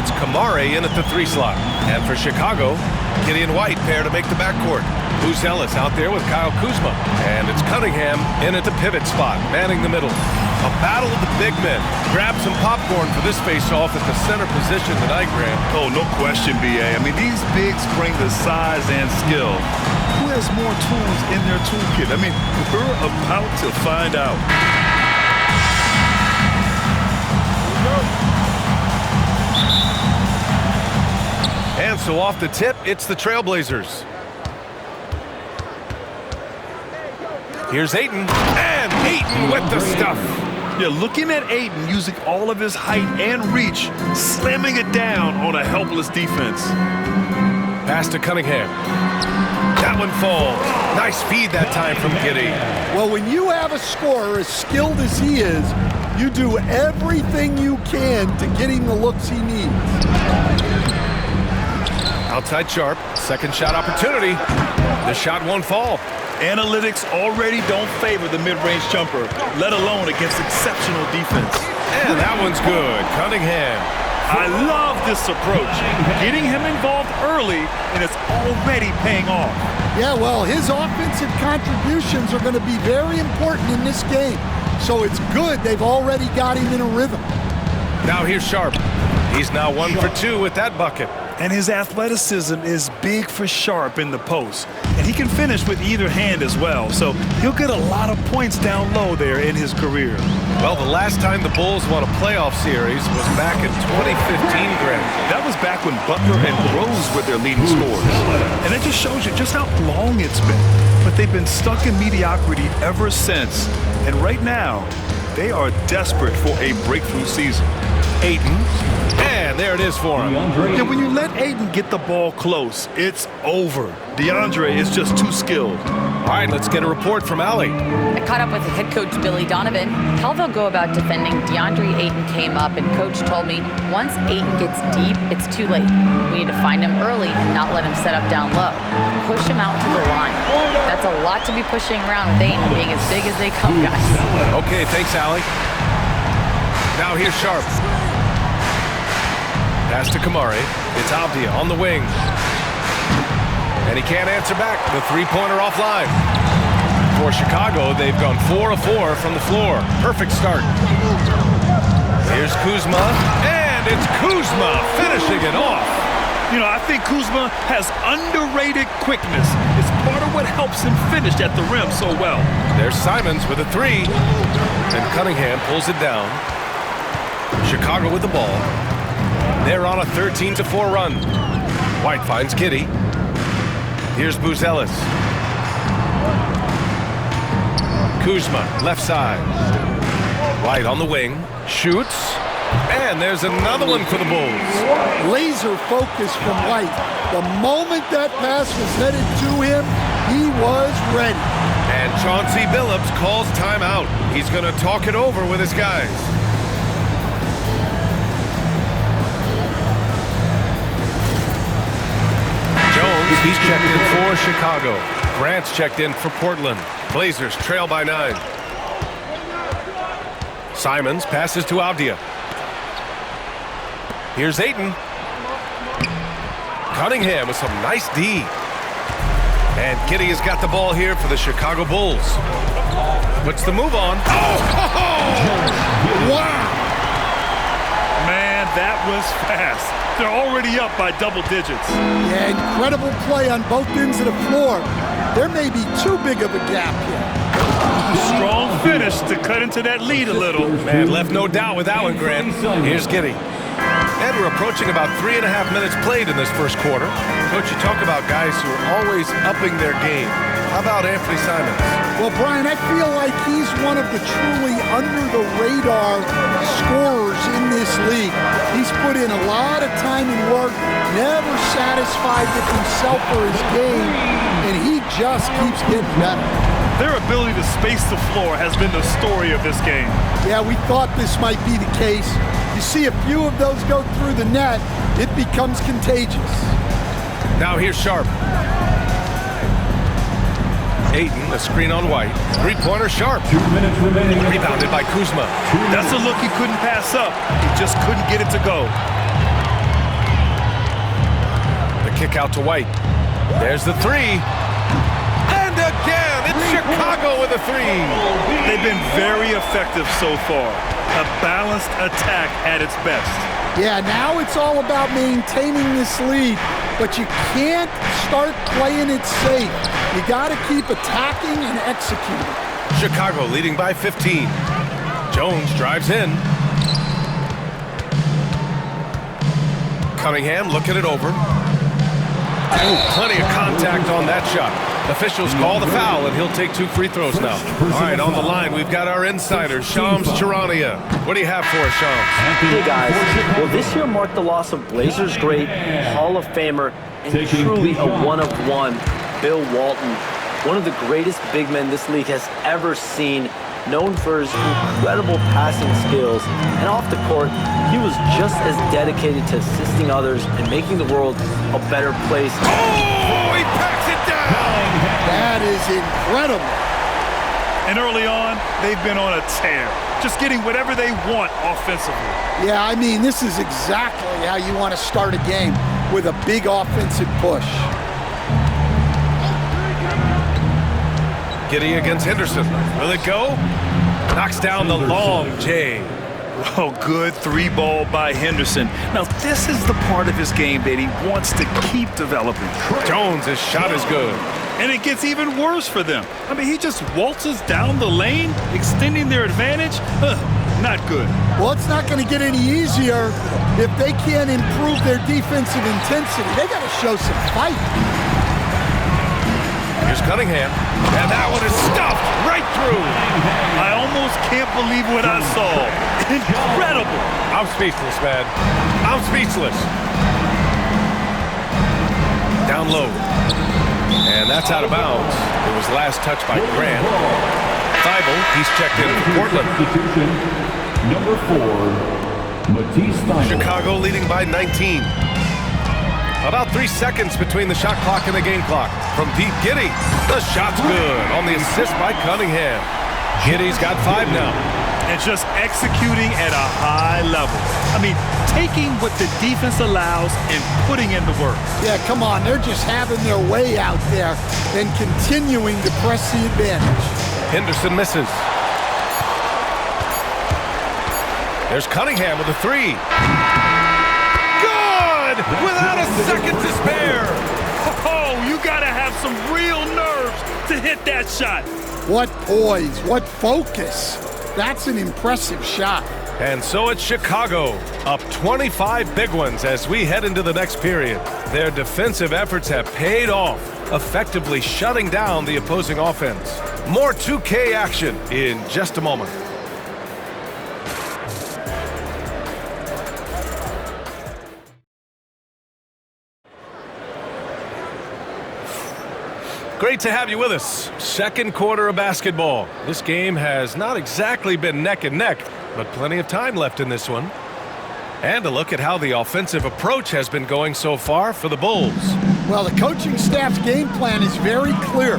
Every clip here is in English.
It's Kamare in at the 3 slot. And for Chicago, Gideon White pair to make the backcourt. Booz Ellis out there with Kyle Kuzma. And it's Cunningham in at the pivot spot, manning the middle. A battle of the big men. Grab some popcorn for this face-off at the center position tonight, Graham. Oh, no question, B.A. I mean, these bigs bring the size and skill. Who has more tools in their toolkit? I mean, we're about to find out. And so off the tip, it's the Trailblazers. Here's Ayton, and Ayton with the stuff. Yeah, looking at Ayton using all of his height and reach, slamming it down on a helpless defense. Pass to Cunningham. That one falls. Nice feed that time from Giddey. Well, when you have a scorer as skilled as he is, you do everything you can to get him the looks he needs. Outside Sharp, second shot opportunity. The shot won't fall. Analytics already don't favor the mid-range jumper, let alone against exceptional defense. And that one's good. Cunningham. I love this approach. Getting him involved early, and it's already paying off. Yeah, well, his offensive contributions are going to be very important in this game. So it's good they've already got him in a rhythm. Now here's Sharp. He's now 1 for 2 with that bucket. And his athleticism is big for Sharp in the post. And he can finish with either hand as well. So he'll get a lot of points down low there in his career. Well, the last time the Bulls won a playoff series was back in 2015, Graham. That was back when Butler and Rose were their leading scorers. And it just shows you just how long it's been. But they've been stuck in mediocrity ever since. And right now, they are desperate for a breakthrough season. Ayton. And there it is for him. Yeah, when you let Ayton get the ball close, it's over. DeAndre is just too skilled. All right, let's get a report from Allie. I caught up with head coach Billy Donovan. How they'll go about defending DeAndre Ayton came up, and coach told me once Ayton gets deep, it's too late. We need to find him early and not let him set up down low. Push him out to the line. That's a lot to be pushing around with Ayton being as big as they come, guys. Okay, thanks, Allie. Now here's Sharp. Pass to Kamare. It's Avdia on the wing. And he can't answer back. The three-pointer offline. For Chicago, they've gone 4 of 4 from the floor. Perfect start. Here's Kuzma. And it's Kuzma finishing it off. You know, I think Kuzma has underrated quickness. It's part of what helps him finish at the rim so well. There's Simons with a 3. And Cunningham pulls it down. Chicago with the ball. They're on a 13-4 run. White finds Giddey. Here's Booz Ellis. Kuzma, left side. White on the wing. Shoots. And there's another one for the Bulls. Laser focus from White. The moment that pass was headed to him, he was ready. And Chauncey Billups calls timeout. He's going to talk it over with his guys. He's checked in for Chicago. Grant's checked in for Portland. Blazers trail by 9. Simons passes to Avdia. Here's Ayton. Cunningham with some nice D. And Giddey has got the ball here for the Chicago Bulls. Puts the move on. Oh! Wow! Man, that was fast. They're already up by double digits. Yeah, incredible play on both ends of the floor. There may be too big of a gap here. Strong finish to cut into that lead a little. Man, left no doubt with that one, Grant. Here's Giddey. And we're approaching about 3.5 minutes played in this first quarter. Coach, you talk about guys who are always upping their game. How about Anthony Simons? Well, Brian, I feel like he's one of the truly under-the-radar scorers in this league. He's put in a lot of time and work, never satisfied with himself or his game, and he just keeps getting better. Their ability to space the floor has been the story of this game. Yeah, we thought this might be the case. You see a few of those go through the net, it becomes contagious. Now here's Sharp. Ayton, a screen on White. Three-pointer Sharp. 2 minutes remaining. Rebounded by Kuzma. That's a look he couldn't pass up. He just couldn't get it to go. kick out to White. There's the three. And again, it's Chicago with a three. They've been very effective so far. A balanced attack at its best. Yeah, now it's all about maintaining this lead, but you can't start playing it safe. You got to keep attacking and executing. Chicago leading by 15. Jones drives in. Cunningham looking it over. Ooh, plenty of contact on that shot. Officials call the foul, and he'll take 2 free throws now. All right, on the line, we've got our insider, Shams Charania. What do you have for us, Shams? Hey, guys. Well, this year marked the loss of Blazers great, Hall of Famer, and truly a one-of-one, Bill Walton. One of the greatest big men this league has ever seen, known for his incredible passing skills. And off the court, he was just as dedicated to assisting others and making the world a better place. Oh, he packs it down! That is incredible. And early on, they've been on a tear, just getting whatever they want offensively. Yeah, I mean, this is exactly how you want to start a game, with a big offensive push. Giddey against Henderson. Will it go? Knocks down the long J. Oh, good 3-ball by Henderson. Now, this is the part of his game that he wants to keep developing. Jones, his shot is good. And it gets even worse for them. I mean, he just waltzes down the lane, extending their advantage. Not good. Well, it's not going to get any easier if they can't improve their defensive intensity. They got to show some fight. Here's Cunningham, and that one is stuffed right through. I almost can't believe what I saw. Incredible. I'm speechless, man. I'm speechless. Down low. And that's out of bounds. It was last touched by Grant. Thibault, he's checked in for Portland. Number 4, Matisse Thybulle. Chicago leading by 19. About 3 seconds between the shot clock and the game clock. From deep, Giddey. The shot's good on the assist by Cunningham. Giddey's got 5 now. And just executing at a high level. I mean, taking what the defense allows and putting in the work. Yeah, come on. They're just having their way out there and continuing to press the advantage. Henderson misses. There's Cunningham with a 3. Without a second to spare. Oh, you gotta have some real nerves to hit that shot. What poise, what focus. That's an impressive shot. And so it's Chicago, up 25 big ones as we head into the next period. Their defensive efforts have paid off, effectively shutting down the opposing offense. More 2K action in just a moment. Great to have you with us. Second quarter of basketball. This game has not exactly been neck and neck, but plenty of time left in this one. And a look at how the offensive approach has been going so far for the Bulls. Well, the coaching staff's game plan is very clear.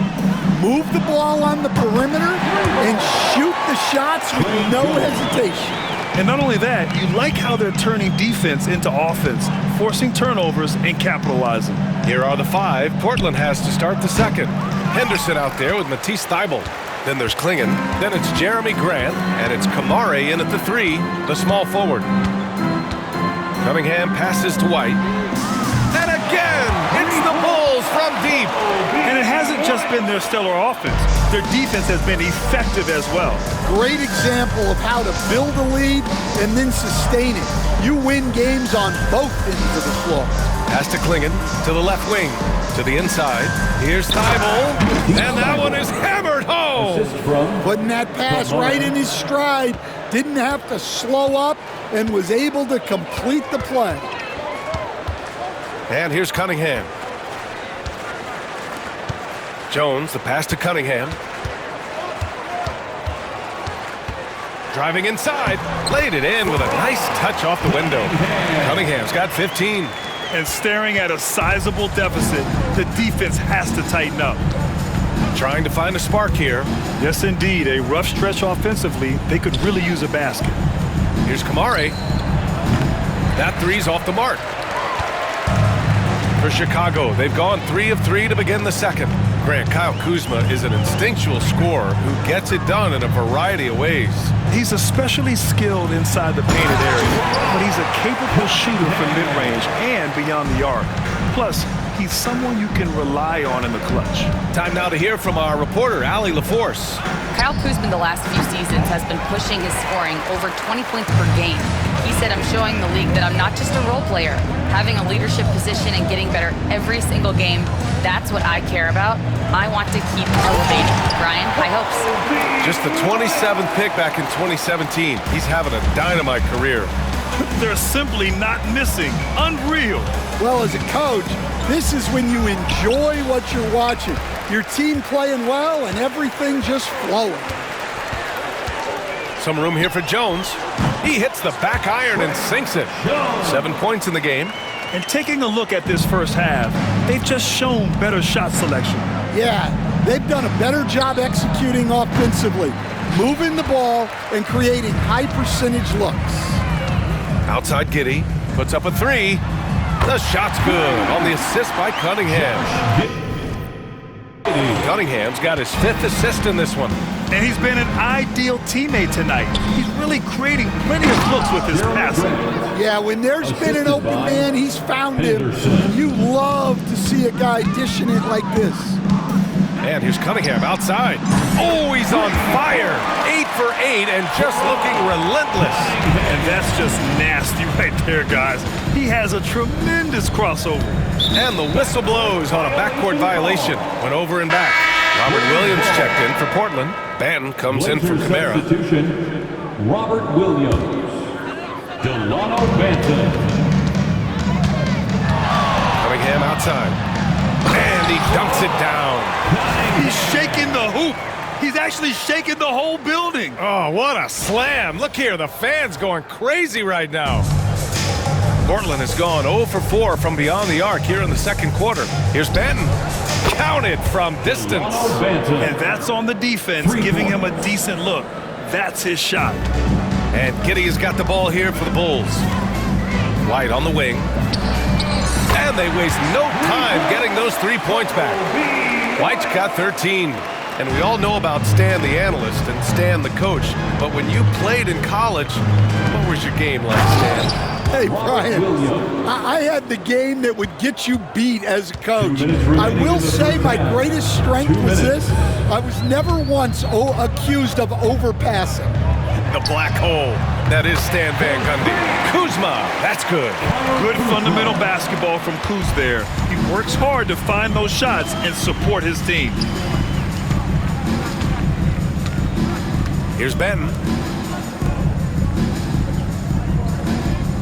Move the ball on the perimeter and shoot the shots with no hesitation. And not only that, you like how they're turning defense into offense, forcing turnovers and capitalizing. Here are the 5 Portland has to start the second. Henderson out there with Matisse Thybulle. Then there's Klingon. Then it's Jeremy Grant. And it's Kamare in at the 3, the small forward. Cunningham passes to White. And again, it's the Bulls from deep. And it hasn't just been their stellar offense. Their defense has been effective as well. Great example of how to build a lead and then sustain it. You win games on both ends of the floor. Pass to Klingon, to the left wing, to the inside. Here's Thybulle, and that one is hammered home. Putting that pass right in his stride. Didn't have to slow up and was able to complete the play. And here's Cunningham. Jones, the pass to Cunningham. Driving inside, laid it in with a nice touch off the window. Cunningham's got 15. And staring at a sizable deficit, the defense has to tighten up. Trying to find a spark here. Yes, indeed. A rough stretch offensively. They could really use a basket. Here's Kamare. That 3's off the mark. for Chicago. They've gone 3 of 3 to begin the second. Grant, Kyle Kuzma is an instinctual scorer who gets it done in a variety of ways. He's especially skilled inside the painted area, but he's a capable shooter from mid-range and beyond the arc. Plus, he's someone you can rely on in the clutch. Time now to hear from our reporter, Allie LaForce. Kyle Kuzma the last few seasons has been pushing his scoring over 20 points per game. He said, "I'm showing the league that I'm not just a role player. Having a leadership position and getting better every single game, that's what I care about. I want to keep elevating." Brian, high hopes. Just the 27th pick back in 2017. He's having a dynamite career. They're simply not missing. Unreal. Well, as a coach, this is when you enjoy what you're watching. Your team playing well and everything just flowing. Some room here for Jones. He hits the back iron and sinks it. 7 points in the game. And taking a look at this first half, they've just shown better shot selection. Yeah, they've done a better job executing offensively, moving the ball and creating high percentage looks. Outside Giddey puts up a 3. The shot's good on the assist by Cunningham. Cunningham's got his 5th assist in this one. And he's been an ideal teammate tonight. He's really creating plenty of looks with his passing. Yeah, when there's been an open man, he's found him. You love to see a guy dishing it like this. And here's Cunningham outside. Oh, he's on fire. 8 for 8 and just looking relentless. And that's just nasty right there, guys. He has a tremendous crossover. And the whistle blows on a backcourt violation. Went over and back. Robert Williams checked in for Portland. Banton comes in for Camara. Substitution, Robert Williams. Delano Banton. Cunningham outside. And he dunks it down. He's shaking the hoop. He's actually shaking the whole building. Oh, what a slam. Look here, the fans going crazy right now. Portland has gone 0 for 4 from beyond the arc here in the second quarter. Here's Banton. Counted from distance. And that's on the defense, giving him a decent look. That's his shot. And Giddey has got the ball here for the Bulls. White on the wing. And they waste no time getting those 3 points back. White's got 13. And we all know about Stan the analyst and Stan the coach. But when you played in college, what was your game like, Stan? Hey, Brian, I had the game that would get you beat as a coach. I will say my greatest strength was this. I was never once accused of overpassing. The black hole. That is Stan Van Gundy. Kuzma, that's good. Good fundamental basketball from Kuz there. He works hard to find those shots and support his team. Here's Banton.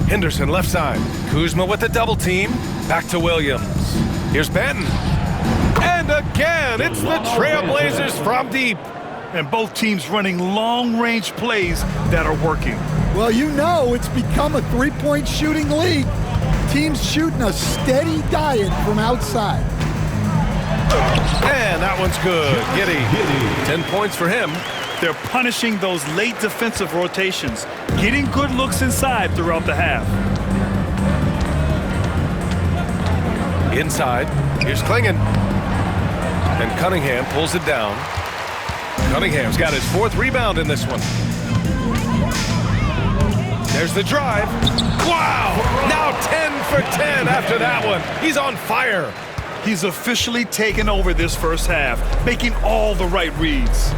Henderson left side. Kuzma with the double team. Back to Williams. Here's Banton. And again, it's the Trailblazers from deep. And both teams running long-range plays that are working. Well, you know it's become a three-point shooting league. Teams shooting a steady diet from outside. And that one's good. Giddey. 10 points for him. They're punishing those late defensive rotations, getting good looks inside throughout the half. Inside. Here's Klingon. And Cunningham pulls it down. Cunningham's got his 4th rebound in this one. There's the drive. Wow! Now 10 for 10 after that one. He's on fire. He's officially taken over this first half, making all the right reads.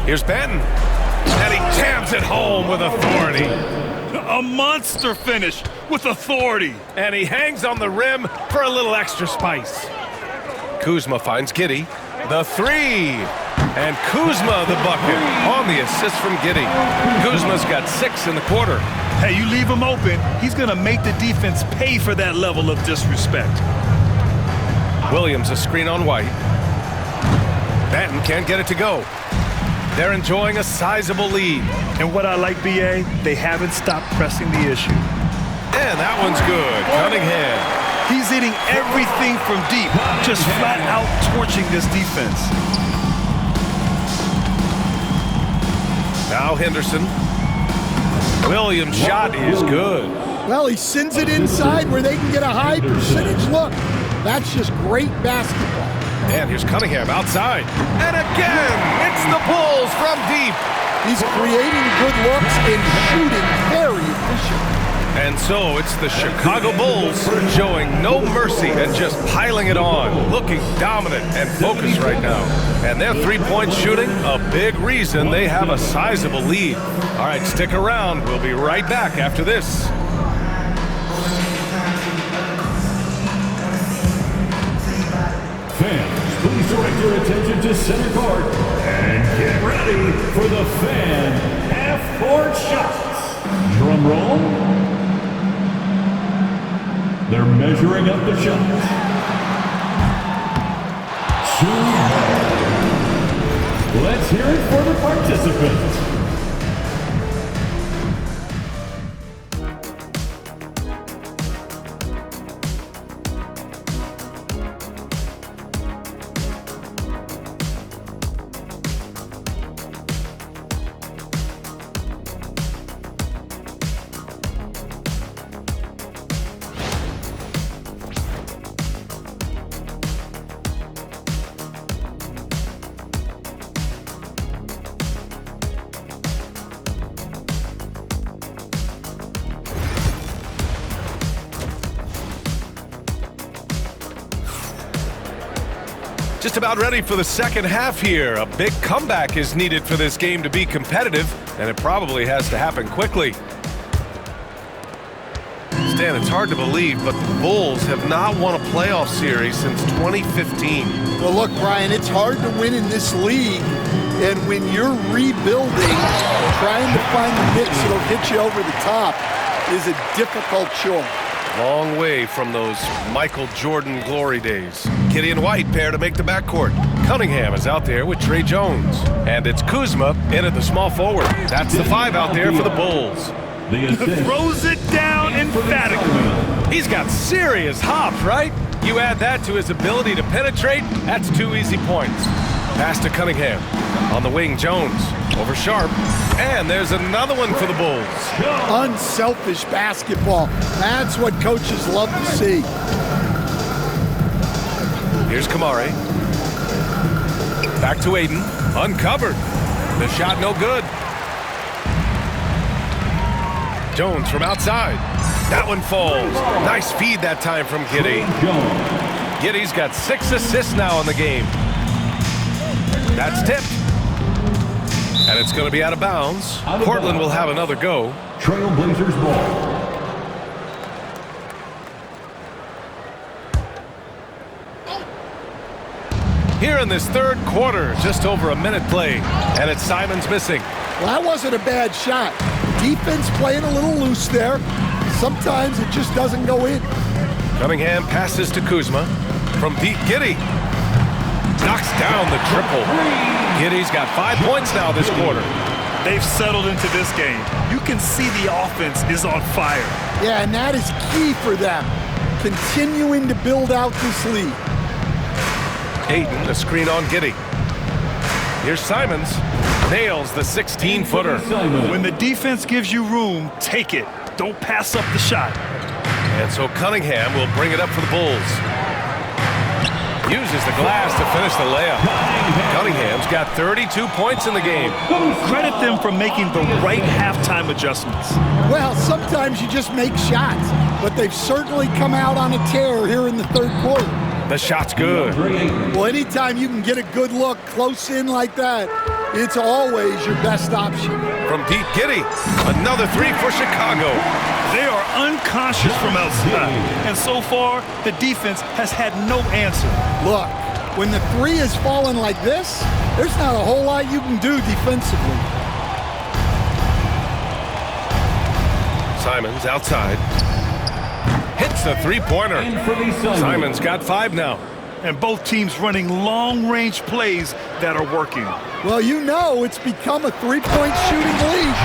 Here's Banton. And he jams it home with authority. A monster finish with authority. And he hangs on the rim for a little extra spice. Kuzma finds Giddey. The 3. And Kuzma the bucket on the assist from Giddey. Kuzma's got 6 in the quarter. Hey, you leave him open, he's going to make the defense pay for that level of disrespect. Williams a screen on White. Banton can't get it to go. They're enjoying a sizable lead. And what I like, BA, they haven't stopped pressing the issue. And that one's good. Cunningham. He's hitting everything from deep, just flat out torching this defense. Now Henderson. Williams' shot is good. Well, he sends it inside where they can get a high percentage look. That's just great basketball. And here's Cunningham outside. And again, it's the Bulls from deep. He's creating good looks and shooting very efficient. And so it's the Chicago Bulls showing no mercy and just piling it on, looking dominant and focused right now. And their three-point shooting, a big reason they have a sizable lead. All right, stick around. We'll be right back after this. Fans, please direct your attention to center court and get ready for the fan half-court shots. Drum roll. They're measuring up the shots. Let's hear it for the participants. Just about ready for the second half here. A big comeback is needed for this game to be competitive, and it probably has to happen quickly. Stan, it's hard to believe, but the Bulls have not won a playoff series since 2015. Well, look, Brian, it's hard to win in this league, and when you're rebuilding, trying to find the mix that'll get you over the top is a difficult chore. Long way from those Michael Jordan glory days. Kitty and White pair to make the backcourt. Cunningham is out there with Trey Jones. And it's Kuzma in at the small forward. That's the 5 out there for the Bulls. Throws it down emphatically. He's got serious hops, right? You add that to his ability to penetrate, that's 2 easy points. Pass to Cunningham. On the wing, Jones. Over Sharp. And there's another one for the Bulls. Unselfish basketball. That's what coaches love to see. Here's Kamare. Back to Aiden. Uncovered. The shot no good. Jones from outside. That one falls. Nice feed that time from Giddey. Giddey's got 6 assists now in the game. That's tipped. And it's going to be out of bounds. Portland will have another go. Trailblazers ball. Here in this third quarter, just over a minute played, and it's Simons missing. Well, that wasn't a bad shot. Defense playing a little loose there. Sometimes it just doesn't go in. Cunningham passes to Kuzma. From deep, Giddey knocks down the triple. Giddey's got 5 points now this quarter. They've settled into this game. You can see the offense is on fire. Yeah, and that is key for them. Continuing to build out this lead. Aiden, a screen on Giddey. Here's Simons. Nails the 16-footer. When the defense gives you room, take it. Don't pass up the shot. And so Cunningham will bring it up for the Bulls. Uses the glass to finish the layup. Cunningham's got 32 points in the game. Credit them for making the right halftime adjustments. Well, sometimes you just make shots, but they've certainly come out on a tear here in the third quarter. The shot's good. Well, anytime you can get a good look close in like that, it's always your best option. From deep, Giddey. Another 3 for Chicago. They are unconscious from outside, and so far, the defense has had no answer. Look, when the 3 is falling like this, there's not a whole lot you can do defensively. Simons outside. Hits the three-pointer. Simons got 5 now. And both teams running long-range plays that are working. Well, you know it's become a three-point shooting league.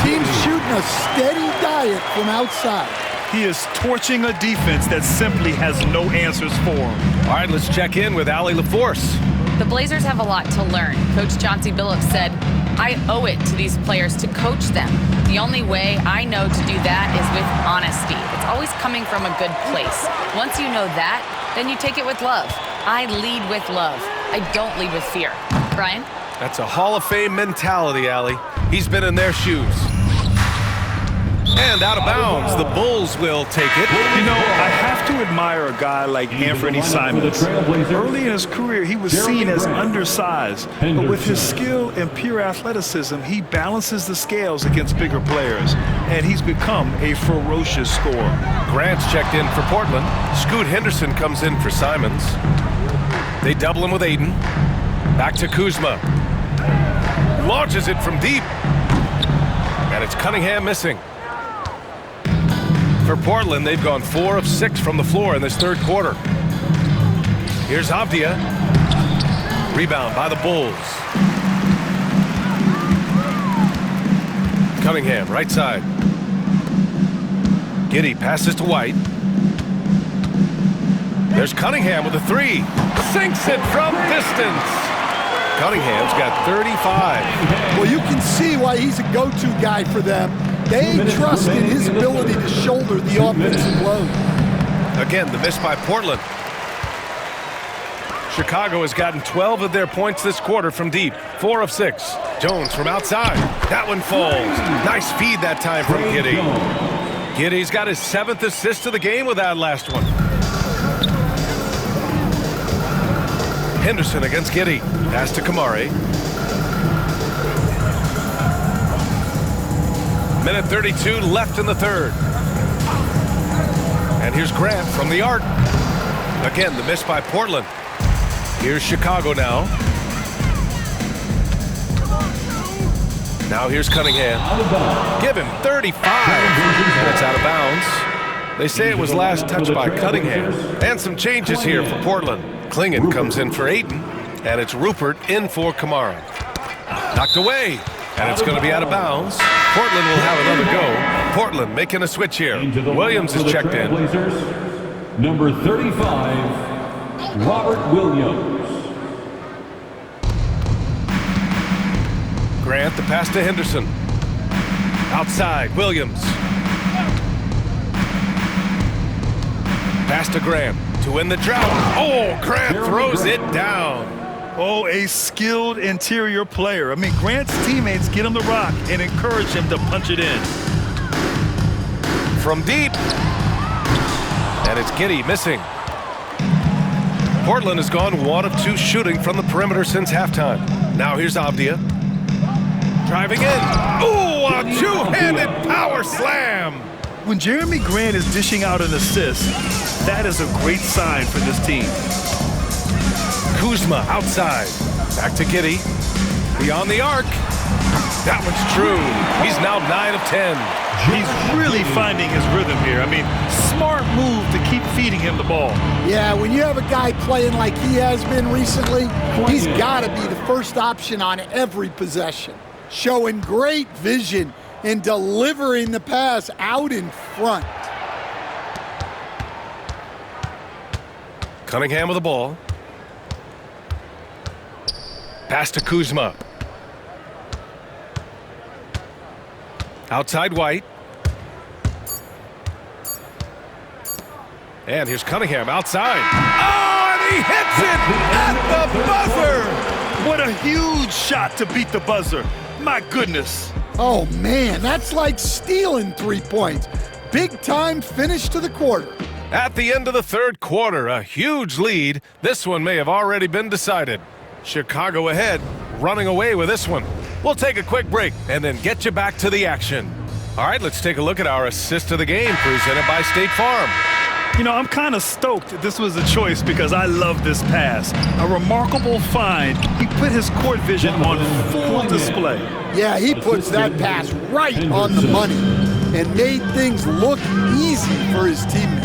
Teams shooting a steady diet from outside. He is torching a defense that simply has no answers for him. All right, let's check in with Allie LaForce. The Blazers have a lot to learn. Coach Chauncey Billups said, I owe it to these players to coach them. The only way I know to do that is with honesty. It's always coming from a good place. Once you know that, Then you take it with love. I lead with love. I don't lead with fear. Brian? That's a Hall of Fame mentality, Allie. He's been in their shoes. And out of bounds, the Bulls will take it. You know, I have to admire a guy like Anthony Simons. Early in his career, he was seen as undersized, but with his skill and pure athleticism, he balances the scales against bigger players, and he's become a ferocious scorer. Grant's checked in for Portland. Scoot Henderson comes in for Simons. They double him with Aiden. Back to Kuzma. Launches it from deep. And it's Cunningham missing. For Portland, they've gone 4 of 6 from the floor in this third quarter. Here's Avdia. Rebound by the Bulls. Cunningham, right side. Giddey passes to White. There's Cunningham with a 3. Sinks it from distance. Cunningham's got 35. Well, you can see why he's a go-to guy for them. They trust in his ability to shoulder the offensive load. Again, the miss by Portland. Chicago has gotten 12 of their points this quarter from deep. 4 of 6. Jones from outside. That one falls. Nice feed that time from Giddey. Giddey's got his 7th assist of the game with that last one. Henderson against Giddey. Pass to Kamari. Minute 32 left in the third. And here's Grant from the arc. Again, the miss by Portland. Here's Chicago now. Now here's Cunningham. Give him 35. That's out of bounds. They say it was last touched by Cunningham. And some changes here for Portland. Klingon comes in for Ayton. And it's Rupert in for Kamara. Knocked away. And it's going to be out of bounds. Portland will have another go. Portland making a switch here. Williams is checked in. Number 35, Robert Williams. Grant, the pass to Henderson. Outside, Williams. Pass to Grant to win the drought. Oh, Grant throws it down. Oh, a skilled interior player. I mean, Grant's teammates get him the rock and encourage him to punch it in. From deep. And it's Giddey missing. Portland has gone 1 of 2 shooting from the perimeter since halftime. Now here's Avdia. Driving in. Ooh, a two-handed power slam. When Jeremy Grant is dishing out an assist, that is a great sign for this team. Kuzma outside. Back to Giddey. Beyond the arc. That one's true. He's now 9 of 10. He's really finding his rhythm here. I mean, smart move to keep feeding him the ball. Yeah, when you have a guy playing like he has been recently, he's got to be the first option on every possession. Showing great vision and delivering the pass out in front. Cunningham with the ball. Pass to Kuzma. Outside White. And here's Cunningham outside. Oh, and he hits it at the buzzer. What a huge shot to beat the buzzer. My goodness. Oh, man, that's like stealing 3 points. Big time finish to the quarter. At the end of the third quarter, a huge lead. This one may have already been decided. Chicago ahead, running away with this one. We'll take a quick break and then get you back to the action. All right, let's take a look at our assist of the game presented by State Farm. You know, I'm kind of stoked this was a choice because I love this pass. A remarkable find. He put his court vision on full display. Yeah, he puts that pass right on the money and made things look easy for his teammates.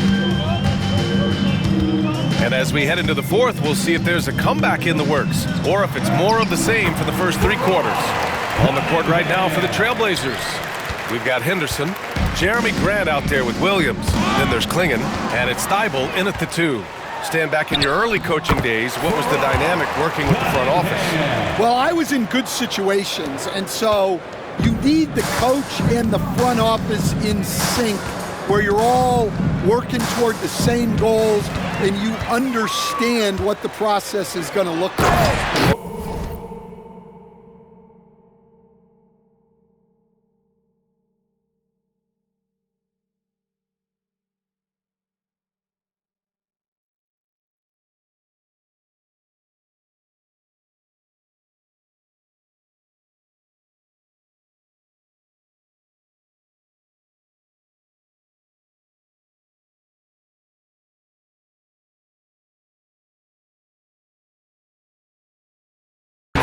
And as we head into the fourth, we'll see if there's a comeback in the works or if it's more of the same for the first 3 quarters. On the court right now for the Trailblazers, we've got Henderson, Jeremy Grant out there with Williams. Then there's Klingon, and it's Thibault in at the 2. Stand back in your early coaching days, what was the dynamic working with the front office? Well, I was in good situations, and so you need the coach and the front office in sync where you're all working toward the same goals, and you understand what the process is going to look like.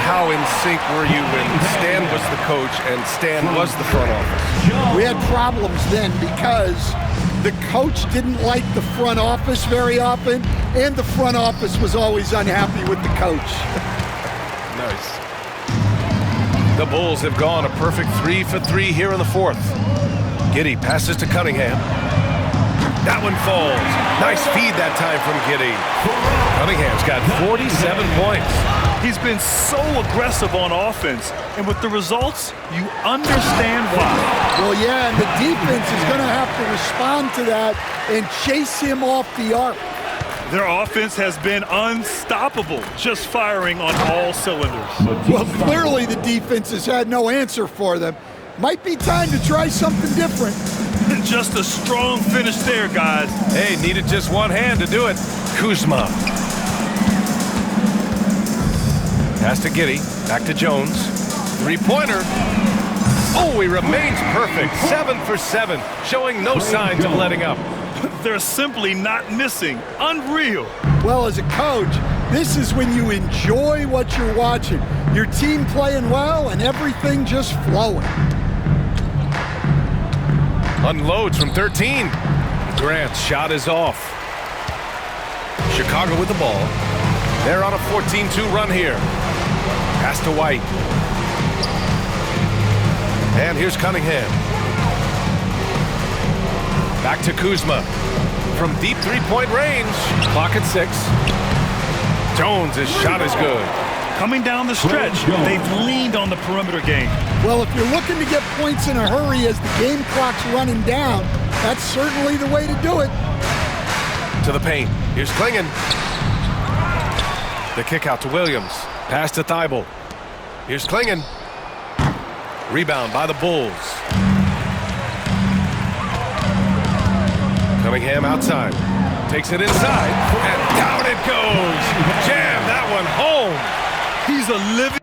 How in sync were you when Stan was the coach and Stan was the front office? We had problems then because the coach didn't like the front office very often, and the front office was always unhappy with the coach. Nice. The Bulls have gone a perfect 3 for 3 here in the fourth. Giddey passes to Cunningham. That one falls. Nice feed that time from Giddey. Cunningham's got 47 points. He's been so aggressive on offense, and with the results, you understand why. Well, yeah, and the defense is going to have to respond to that and chase him off the arc. Their offense has been unstoppable, just firing on all cylinders. Well, clearly the defense has had no answer for them. Might be time to try something different. Just a strong finish there, guys. Hey, needed just one hand to do it. Kuzma. Pass to Giddey. Back to Jones. Three-pointer. Oh, he remains perfect. 7 for 7, showing no signs of letting up. They're simply not missing. Unreal. Well, as a coach, this is when you enjoy what you're watching. Your team playing well and everything just flowing. Unloads from 13. Grant's shot is off. Chicago with the ball. They're on a 14-2 run here. Pass to White. And here's Cunningham. Back to Kuzma. From deep three-point range. Clock at 6. Jones' shot is good. Coming down the stretch, they've leaned on the perimeter game. Well, if you're looking to get points in a hurry as the game clock's running down, that's certainly the way to do it. To the paint. Here's Klingon. The kick out to Williams. Pass to Thibault. Here's Klingon. Rebound by the Bulls. Cunningham outside. Takes it inside. And down it goes. Jam that one home. He's a living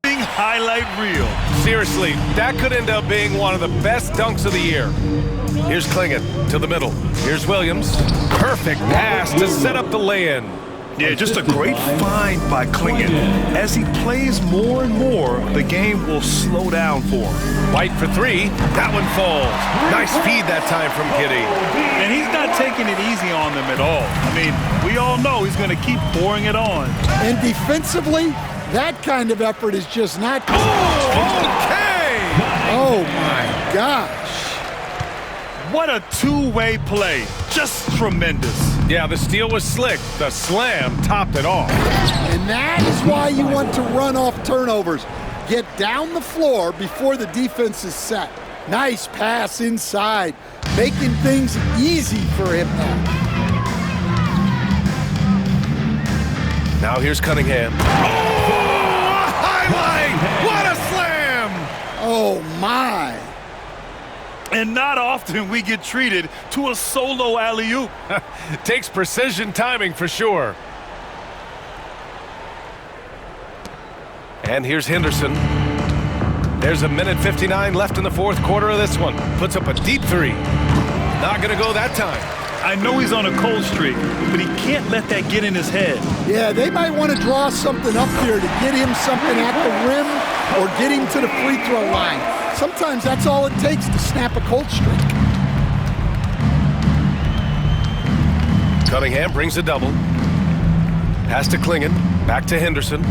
highlight reel. Seriously, that could end up being one of the best dunks of the year. Here's Klingon to the middle. Here's Williams. Perfect pass to set up the lay-in. Yeah, just a great find by Klingon. As he plays more and more, the game will slow down for him. White for 3. That one falls. Nice feed that time from Giddey. And he's not taking it easy on them at all. I mean, we all know he's going to keep pouring it on. And defensively, that kind of effort is just not... Okay! Oh, my gosh. What a two-way play. Just tremendous. Yeah, the steal was slick. The slam topped it off. And that is why you want to run off turnovers. Get down the floor before the defense is set. Nice pass inside, making things easy for him now. Now here's Cunningham. Oh, a highlight! What a slam! Oh, my. And not often we get treated to a solo alley-oop. Takes precision timing for sure. And here's Henderson. There's 1:59 left in the fourth quarter of this one. Puts up a deep 3. Not going to go that time. I know he's on a cold streak, but he can't let that get in his head. Yeah, they might want to draw something up here to get him something at the rim or get him to the free throw line. Sometimes that's all it takes to snap a cold streak. Cunningham brings a double. Pass to Klingon. Back to Henderson.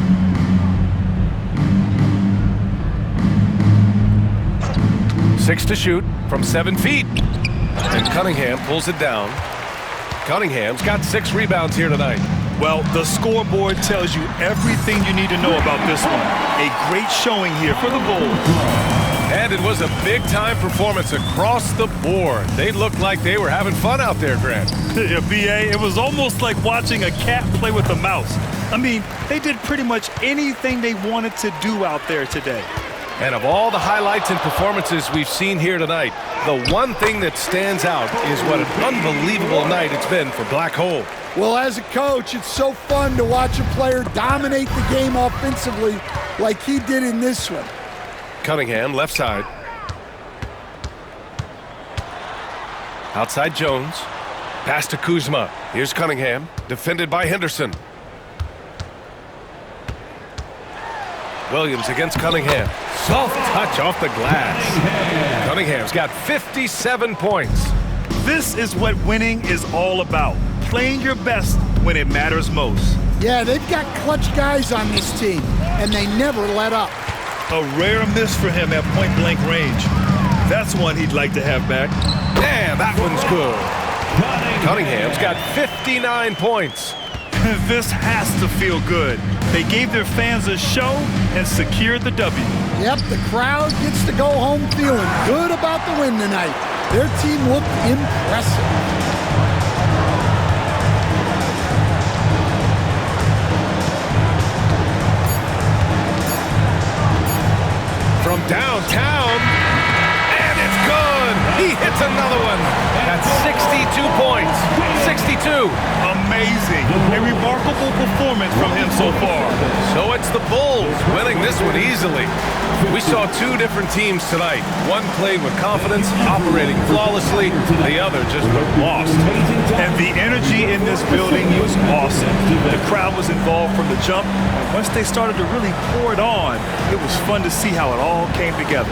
Six to shoot from 7 feet. And Cunningham pulls it down. Cunningham's got 6 rebounds here tonight. Well, the scoreboard tells you everything you need to know about this one. A great showing here for the Bulls. And it was a big-time performance across the board. They looked like they were having fun out there, Grant. Yeah, B.A., it was almost like watching a cat play with a mouse. I mean, they did pretty much anything they wanted to do out there today. And of all the highlights and performances we've seen here tonight, the one thing that stands out is what an unbelievable night it's been for Black Hole. Well, as a coach, it's so fun to watch a player dominate the game offensively like he did in this one. Cunningham, left side. Outside Jones. Pass to Kuzma. Here's Cunningham, defended by Henderson. Williams against Cunningham. Soft touch off the glass. Cunningham's got 57 points. This is what winning is all about. Playing your best when it matters most. Yeah, they've got clutch guys on this team, and they never let up. A rare miss for him at point-blank range. That's one he'd like to have back. And that one's good. Cunningham's got 59 points. This has to feel good. They gave their fans a show and secured the W. Yep, the crowd gets to go home feeling good about the win tonight. Their team looked impressive. From downtown, and it's good. He hits another one. That's 62 points. 62. Amazing. A remarkable performance from him so far. So it's the Bulls winning this one easily. We saw two different teams tonight. One played with confidence, operating flawlessly. The other just looked lost. And the energy in this building was awesome. The crowd was involved from the jump. And once they started to really pour it on, it was fun to see how it all came together.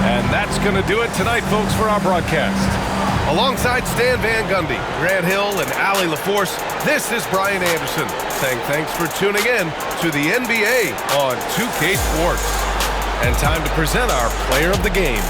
And that's going to do it tonight, folks, for our broadcast. Alongside Stan Van Gundy, Grant Hill, and Allie LaForce, this is Brian Anderson saying thanks for tuning in to the NBA on 2K Sports. And time to present our player of the game.